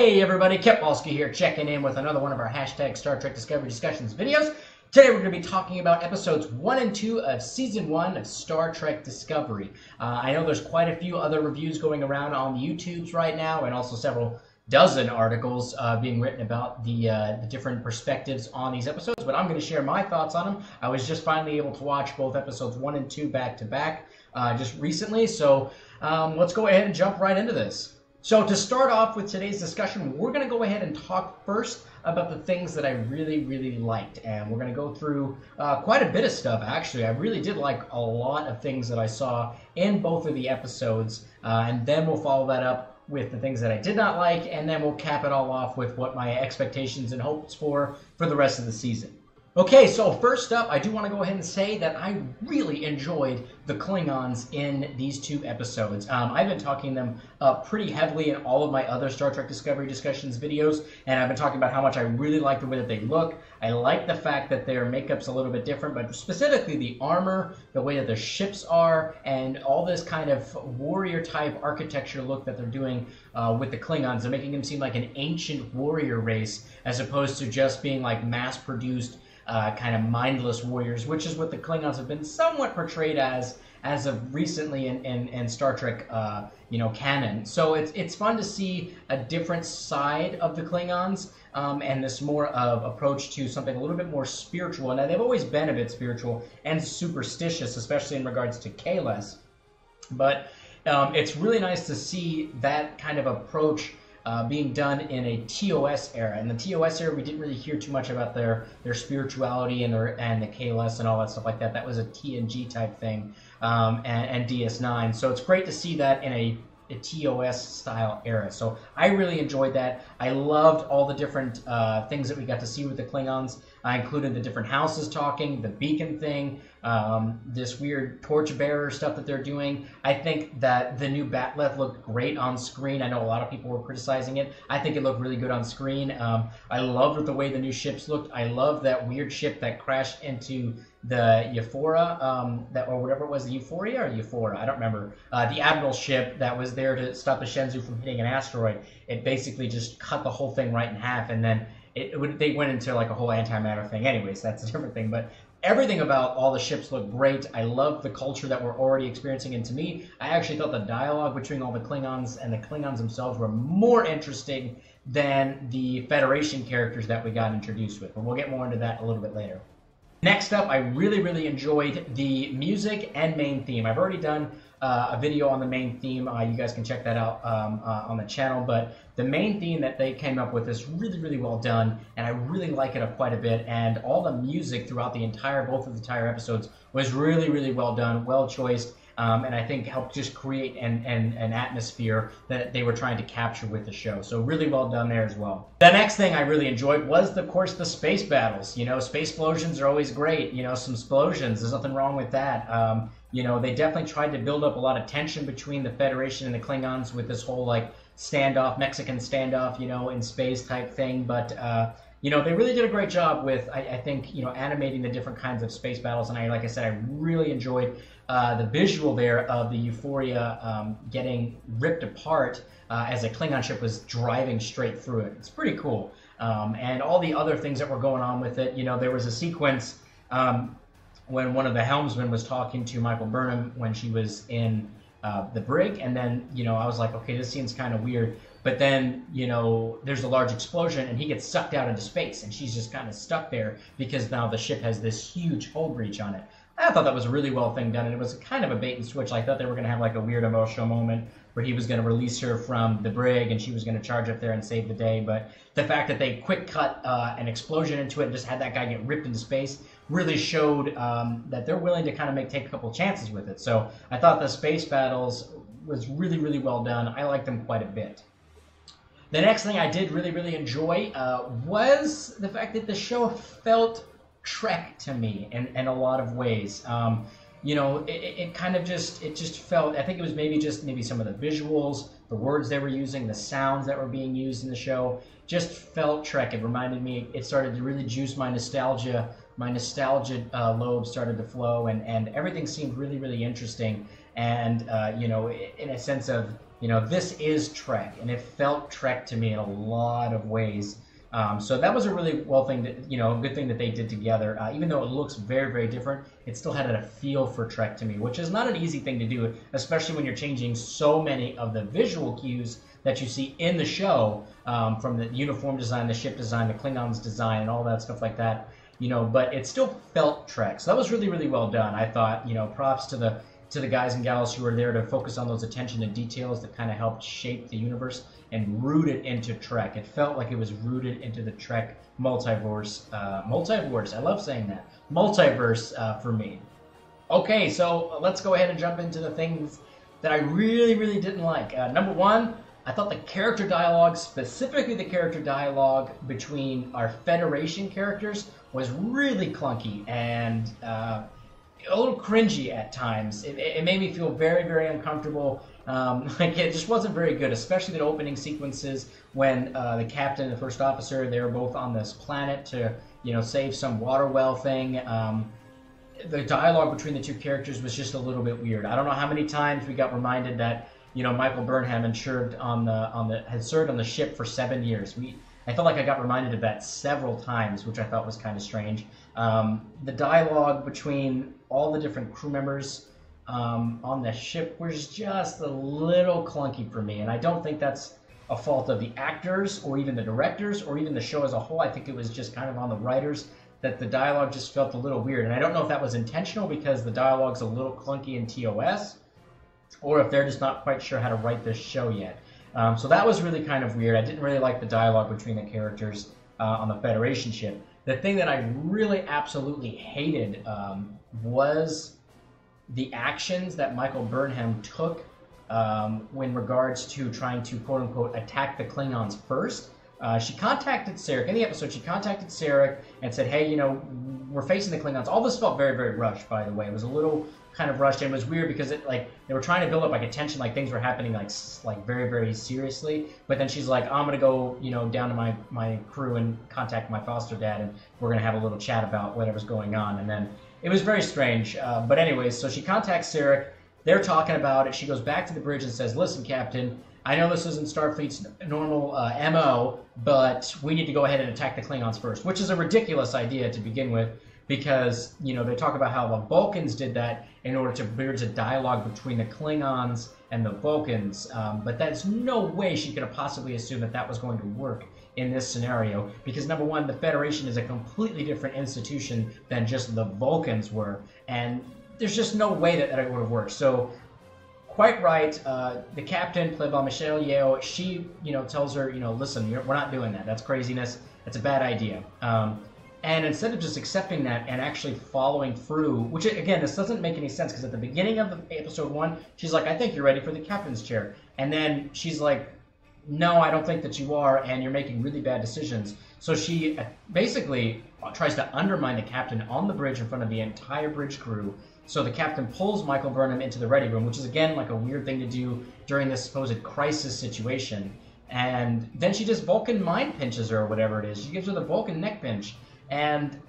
Hey everybody, Ketwolski here, checking in with another one of our hashtag Star Trek Discovery Discussions videos. Today we're going to be talking about episodes 1 and 2 of Season 1 of Star Trek Discovery. I know there's quite a few other reviews going around on the YouTubes right now, and also several dozen articles being written about the different perspectives on these episodes, but I'm going to share my thoughts on them. I was just finally able to watch both episodes 1 and 2 back to back just recently, so let's go ahead and jump right into this. So to start off with today's discussion, we're going to go ahead and talk first about the things that I really liked. And we're going to go through quite a bit of stuff, actually. I really did like a lot of things that I saw in both of the episodes. And then we'll follow that up with the things that I did not like. And then we'll cap it all off with what my expectations and hopes for the rest of the season. Okay, so first up, I do want to go ahead and say that I really enjoyed the Klingons in these two episodes. I've been talking them pretty heavily in all of my other Star Trek Discovery Discussions videos, and I've been talking about how much I really like the way that they look. I like the fact that their makeup's a little bit different, but specifically the armor, the way that their ships are, and all this kind of warrior-type architecture look that they're doing with the Klingons. They're making them seem like an ancient warrior race, as opposed to just being like mass-produced kind of mindless warriors, which is what the Klingons have been somewhat portrayed as of recently in Star Trek, canon. So it's fun to see a different side of the Klingons and this more of approach to something a little bit more spiritual. Now, they've always been a bit spiritual and superstitious, especially in regards to Kahless, but it's really nice to see that kind of approach being done in a TOS era. In the TOS era, we didn't really hear too much about their spirituality and the Kahless and all that stuff like that. That was a TNG type thing, and DS9. So it's great to see that in a TOS style era. So I really enjoyed that. I loved all the different things that we got to see with the Klingons. I included the different houses talking, the beacon thing, this weird torchbearer stuff that they're doing. I think that the new Bat'leth looked great on screen. I know a lot of people were criticizing it. I think it looked really good on screen. I loved the way the new ships looked. I love that weird ship that crashed into the Euphora, or whatever it was, the Euphoria or Euphora, I don't remember. The Admiral ship that was there to stop the Shenzhou from hitting an asteroid. It basically just cut the whole thing right in half, and then they went into like a whole antimatter thing. Anyways, that's a different thing. But everything about all the ships looked great. I love the culture that we're already experiencing. And to me, I actually thought the dialogue between all the Klingons and the Klingons themselves were more interesting than the Federation characters that we got introduced with. But we'll get more into that a little bit later. Next up, I really enjoyed the music and main theme. I've already done a video on the main theme. You guys can check that out on the channel. But the main theme that they came up with is really well done, and I really like it quite a bit. And all the music throughout both of the entire episodes was really well done, well choiced. And I think helped just create an atmosphere that they were trying to capture with the show. So really well done there as well. The next thing I really enjoyed was, of course, the space battles. Space explosions are always great. Some explosions, there's nothing wrong with that. They definitely tried to build up a lot of tension between the Federation and the Klingons with this whole, like, Mexican standoff, in space type thing. But, they really did a great job with, I think, animating the different kinds of space battles. And like I said, I really enjoyed the visual there of the Euphoria getting ripped apart as a Klingon ship was driving straight through it. It's pretty cool. And all the other things that were going on with it, there was a sequence when one of the helmsmen was talking to Michael Burnham when she was in the brig, and then, I was like, okay, this scene's kind of weird. But then, there's a large explosion, and he gets sucked out into space, and she's just kind of stuck there because now the ship has this huge hull breach on it. I thought that was a really well thing done, and it was kind of a bait and switch. I thought they were going to have like a weird emotional moment where he was going to release her from the brig, and she was going to charge up there and save the day. But the fact that they quick cut an explosion into it and just had that guy get ripped into space really showed that they're willing to kind of take a couple chances with it. So I thought the space battles was really well done. I liked them quite a bit. The next thing I did really enjoy was the fact that the show felt Trek to me in a lot of ways. It kind of just felt, I think it was maybe some of the visuals, the words they were using, the sounds that were being used in the show, just felt Trek. It reminded me, it started to really juice my nostalgia. My nostalgia lobe started to flow, and everything seemed really interesting. And, in a sense of this is Trek, and it felt Trek to me in a lot of ways. So that was a really good thing that they did together. Even though it looks very, very different, it still had a feel for Trek to me, which is not an easy thing to do, especially when you're changing so many of the visual cues that you see in the show, from the uniform design, the ship design, the Klingons design, and all that stuff like that. But it still felt Trek. So that was really, really well done. I thought, props to the guys and gals who were there to focus on those attention to details that kind of helped shape the universe and root it into Trek. It felt like it was rooted into the Trek multiverse. I love saying that. Multiverse for me. Okay, so let's go ahead and jump into the things that I really, really didn't like. Number one, I thought the character dialogue, specifically the character dialogue between our Federation characters, was really clunky and a little cringy at times. It made me feel very, very uncomfortable. It just wasn't very good, especially the opening sequences when the captain and the first officer, they were both on this planet to, save some water well thing. The dialogue between the two characters was just a little bit weird. I don't know how many times we got reminded that, Michael Burnham had served on the ship for 7 years. I felt like I got reminded of that several times, which I thought was kind of strange. The dialogue between all the different crew members on the ship was just a little clunky for me, and I don't think that's a fault of the actors or even the directors or even the show as a whole. I think it was just kind of on the writers that the dialogue just felt a little weird, and I don't know if that was intentional because the dialogue's a little clunky in TOS, or if they're just not quite sure how to write this show yet. So that was really kind of weird. I didn't really like the dialogue between the characters on the Federation ship. The thing that I really absolutely hated was the actions that Michael Burnham took in regards to trying to, quote-unquote, attack the Klingons first. She contacted Sarek. In the episode, she contacted Sarek and said, hey, we're facing the Klingons. All this felt very, very rushed, by the way. It was a little kind of rushed, and it was weird because they were trying to build up a tension, like things were happening like very, very seriously. But then she's like, I'm gonna go down to my crew and contact my foster dad, and we're gonna have a little chat about whatever's going on. And then it was very strange. But anyways, so she contacts Sarek. They're talking about it. She goes back to the bridge and says, listen, Captain, I know this isn't Starfleet's normal MO, but we need to go ahead and attack the Klingons first, which is a ridiculous idea to begin with, because, they talk about how the Vulcans did that in order to bridge a dialogue between the Klingons and the Vulcans, but that's no way she could have possibly assumed that that was going to work in this scenario, because number one, the Federation is a completely different institution than just the Vulcans were, and there's just no way that it would have worked. So, quite right, the captain, played by Michelle Yeoh, she, tells her, listen, we're not doing that. That's craziness. That's a bad idea. And instead of just accepting that and actually following through, which, again, this doesn't make any sense, because at the beginning of episode 1, she's like, I think you're ready for the captain's chair. And then she's like, no, I don't think that you are, and you're making really bad decisions. So she basically tries to undermine the captain on the bridge in front of the entire bridge crew. So the captain pulls Michael Burnham into the ready room, which is, again, like a weird thing to do during this supposed crisis situation. And then she just Vulcan mind pinches her, or whatever it is. She gives her the Vulcan neck pinch. And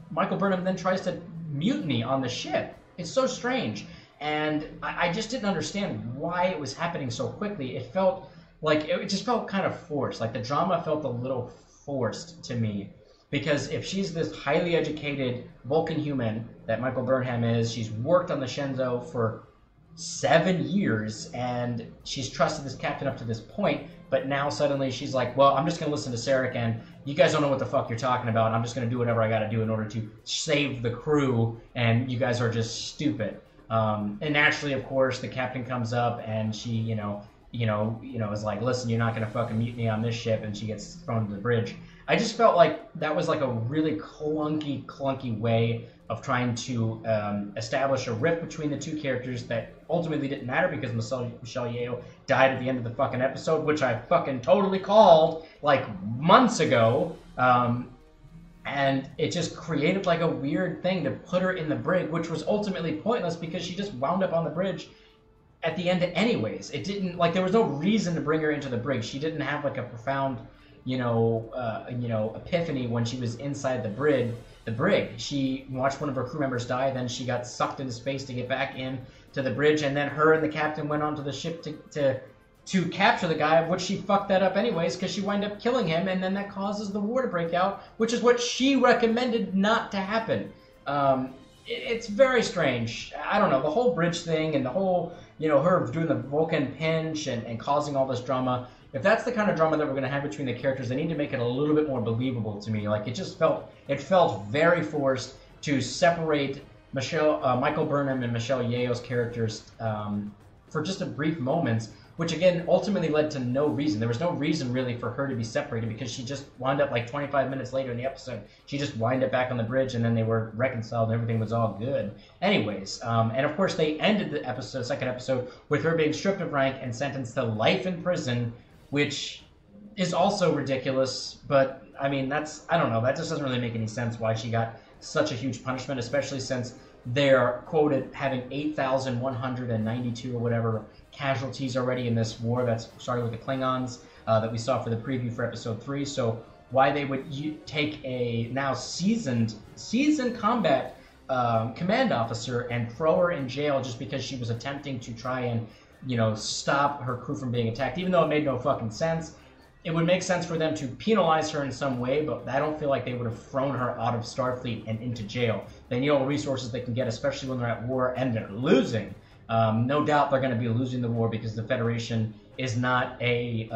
Michael Burnham then tries to mutiny on the ship. It's so strange. And I just didn't understand why it was happening so quickly. It felt like, it just felt kind of forced. Like the drama felt a little forced to me. Because if she's this highly educated Vulcan human that Michael Burnham is, she's worked on the Shenzhou for 7 years, and she's trusted this captain up to this point, but now suddenly she's like, well, I'm just going to listen to Sarek, and you guys don't know what the fuck you're talking about. I'm just going to do whatever I got to do in order to save the crew, and you guys are just stupid. And naturally, of course, the captain comes up, and she, is like, listen, you're not going to fucking mutiny on this ship, and she gets thrown to the bridge. I just felt like that was like a really clunky way of trying to establish a rift between the two characters that ultimately didn't matter, because Michelle Yeoh died at the end of the fucking episode, which I fucking totally called like months ago. And it just created like a weird thing to put her in the brig, which was ultimately pointless because she just wound up on the bridge at the end anyways. It didn't, like, there was no reason to bring her into the brig. She didn't have like a profound epiphany when she was inside the brig. She watched one of her crew members die, then she got sucked into space to get back in to the bridge, and then her and the captain went onto the ship to capture the guy, which she fucked that up anyways because she wound up killing him, and then that causes the war to break out, which is what she recommended not to happen. It's very strange. I don't know, the whole bridge thing and the whole, her doing the Vulcan pinch and causing all this drama. If that's the kind of drama that we're going to have between the characters, they need to make it a little bit more believable to me. Like, it felt very forced to separate Michael Burnham and Michelle Yeoh's characters for just a brief moments, which again ultimately led to no reason. There was no reason really for her to be separated because she just wound up like 25 minutes later in the episode. She just wound up back on the bridge and then they were reconciled and everything was all good. Anyways, and of course they ended the second episode, with her being stripped of rank and sentenced to life in prison, which is also ridiculous. But I mean, I don't know, that just doesn't really make any sense why she got such a huge punishment, especially since they're quoted having 8,192 or whatever casualties already in this war that's started with the Klingons that we saw for the preview for episode 3. So why they would take a now seasoned combat command officer and throw her in jail just because she was attempting to try and stop her crew from being attacked, even though it made no fucking sense. It would make sense for them to penalize her in some way, but I don't feel like they would have thrown her out of Starfleet and into jail. They need all the resources they can get, especially when they're at war and they're losing. No doubt they're going to be losing the war because the Federation is not a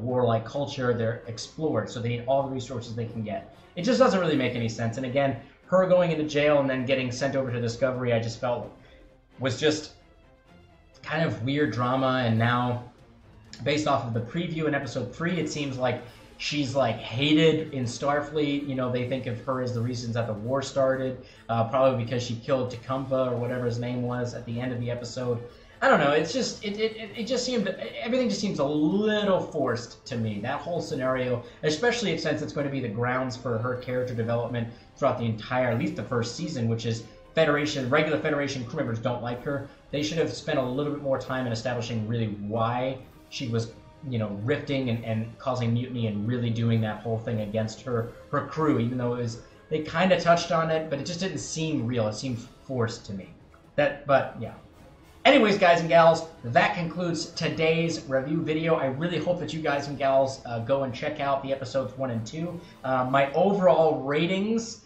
warlike culture. They're explored, so they need all the resources they can get. It just doesn't really make any sense. And again, her going into jail and then getting sent over to Discovery, I just felt was just kind of weird drama. And now, based off of the preview in episode 3, it seems like she's like hated in Starfleet. They think of her as the reasons that the war started, probably because she killed Tecumseh or whatever his name was at the end of the episode. I don't know. It's just it just seemed, everything just seems a little forced to me. That whole scenario, especially since it's going to be the grounds for her character development throughout the entire, at least the first season, which is regular Federation crew members don't like her. They should have spent a little bit more time in establishing really why she was rifting and causing mutiny and really doing that whole thing against her crew, even though they kind of touched on it, but it just didn't seem real. It seemed forced to me. But yeah. Anyways, guys and gals, that concludes today's review video. I really hope that you guys and gals go and check out the episodes 1 and 2. My overall ratings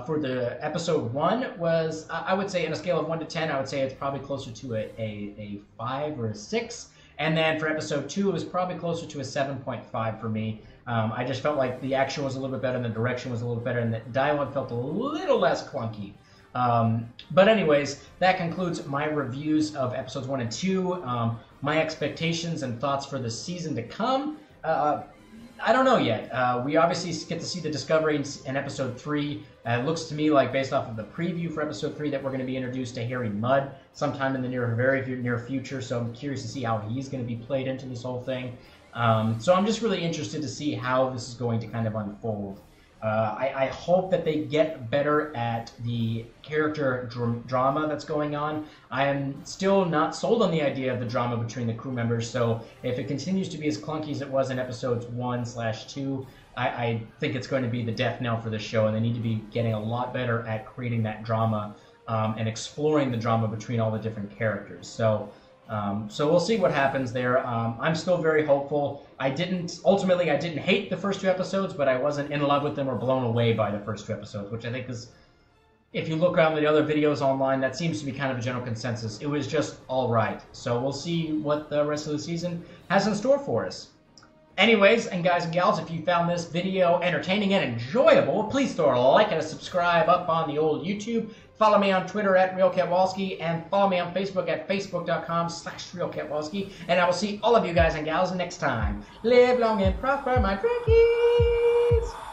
for the episode 1 was, I would say, on a scale of 1 to 10, I would say it's probably closer to a 5 or a 6. And then for episode 2, it was probably closer to a 7.5 for me. I just felt like the action was a little bit better, and the direction was a little better, and the dialogue felt a little less clunky. But anyways, that concludes my reviews of episodes 1 and 2. My expectations and thoughts for the season to come. I don't know yet. We obviously get to see the Discovery in episode 3. It looks to me like, based off of the preview for episode 3, that we're going to be introduced to Harry Mudd sometime in the very near future. So I'm curious to see how he's going to be played into this whole thing. So I'm just really interested to see how this is going to kind of unfold. I hope that they get better at the character drama that's going on. I am still not sold on the idea of the drama between the crew members, so if it continues to be as clunky as it was in episodes 1/2, I think it's going to be the death knell for the show, and they need to be getting a lot better at creating that drama and exploring the drama between all the different characters. So we'll see what happens there. I'm still very hopeful. Ultimately, I didn't hate the first 2 episodes, but I wasn't in love with them or blown away by the first 2 episodes, which I think is, if you look around the other videos online, that seems to be kind of a general consensus. It was just all right. So we'll see what the rest of the season has in store for us. Anyways, and guys and gals, if you found this video entertaining and enjoyable, please throw a like and a subscribe up on the old YouTube. Follow me on Twitter at RealKetwolski, and follow me on Facebook at facebook.com/RealKetwolski. And I will see all of you guys and gals next time. Live long and prosper, my Trekkies!